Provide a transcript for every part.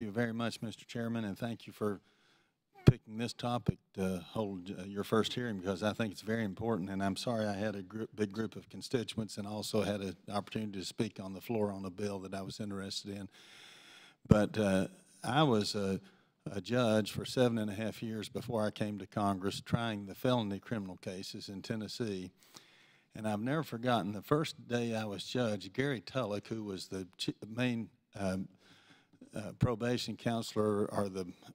Thank you very much, Mr. Chairman, and thank you for picking this topic to hold your first hearing, because I think it's very important. And I'm sorry I had a big group of constituents and also had an opportunity to speak on the floor on a bill that I was interested in. But I was a judge for 7.5 years before I came to Congress, trying the felony criminal cases in Tennessee. And I've never forgotten the first day I was judge, Gary Tullock, who was the main probation counselor, or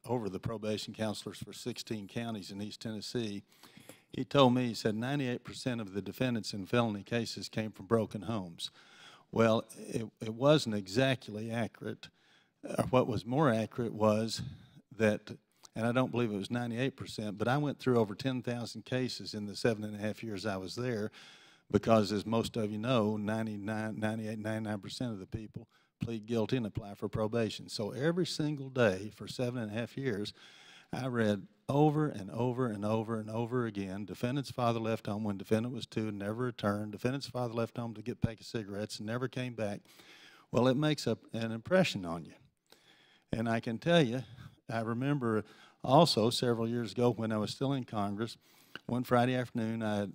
over the probation counselors for 16 counties in East Tennessee, he told me, he said 98% of the defendants in felony cases came from broken homes. Well, it wasn't exactly accurate. What was more accurate was that, and I don't believe it was 98%, but I went through over 10,000 cases in the 7.5 years I was there, because as most of you know, 99% of the people plead guilty and apply for probation. So every single day for 7.5 years, I read over and over and over and over again, defendant's father left home when defendant was 2 and never returned. Defendant's father left home to get a pack of cigarettes and never came back. Well, it makes an impression on you. And I can tell you, I remember also several years ago when I was still in Congress, one Friday afternoon I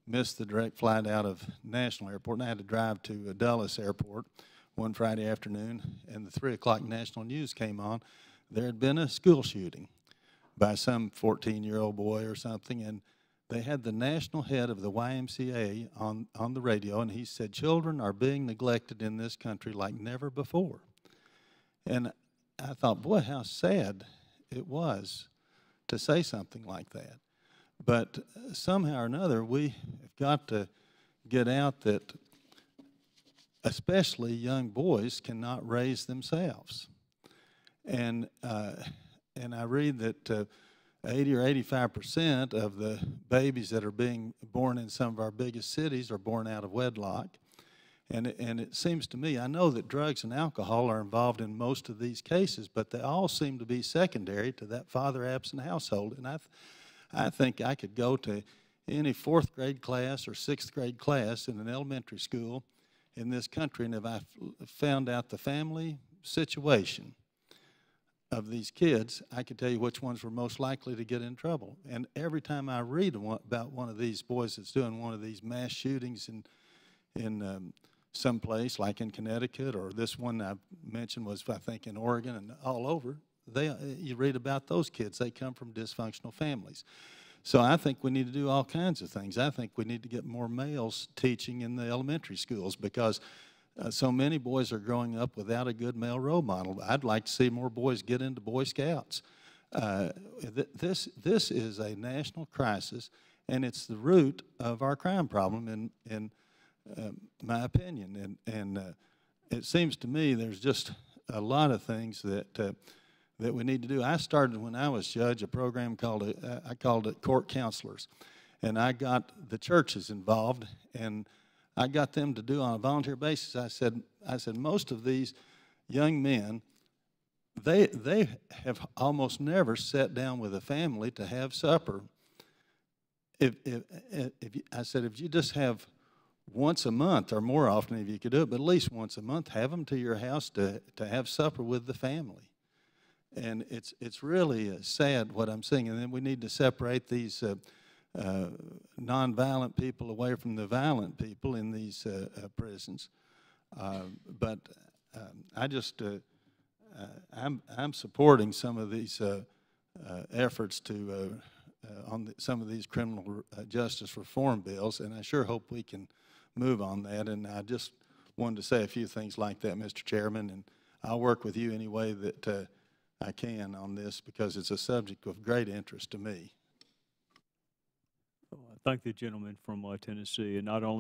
missed the direct flight out of National Airport, and I had to drive to Dulles Airport one Friday afternoon, and the 3 o'clock national news came on. There had been a school shooting by some 14-year-old boy or something, and they had the national head of the YMCA on the radio, and he said, children are being neglected in this country like never before. And I thought, boy, how sad it was to say something like that. But somehow or another, we have got to get out that especially young boys cannot raise themselves. And I read that 80 or 85% of the babies that are being born in some of our biggest cities are born out of wedlock. And it seems to me, I know that drugs and alcohol are involved in most of these cases, but they all seem to be secondary to that father-absent household. And I think I could go to any 4th grade class or 6th grade class in an elementary school in this country, and if I found out the family situation of these kids, I could tell you which ones were most likely to get in trouble. And every time I read about one of these boys that's doing one of these mass shootings in some place, like in Connecticut, or this one I mentioned was, I think, in Oregon and all over, you read about those kids. They come from dysfunctional families. So I think we need to do all kinds of things. I think we need to get more males teaching in the elementary schools, because so many boys are growing up without a good male role model. I'd like to see more boys get into Boy Scouts. This is a national crisis, and it's the root of our crime problem, in my opinion. And it seems to me there's just a lot of things that we need to do. I started, when I was judge, a program called, I called it Court Counselors. And I got the churches involved, and I got them to do on a volunteer basis. I said most of these young men, they have almost never sat down with a family to have supper. I said, if you just have once a month, or more often if you could do it, but at least once a month, have them to your house to have supper with the family. And it's really sad what I'm seeing. And then we need to separate these nonviolent people away from the violent people in these prisons. But I'm supporting some of these efforts to on some of these criminal justice reform bills, and I sure hope we can move on that. And I just wanted to say a few things like that, Mr. Chairman, and I'll work with you any way that I can on this, because it's a subject of great interest to me. I thank the gentleman from Tennessee, and not only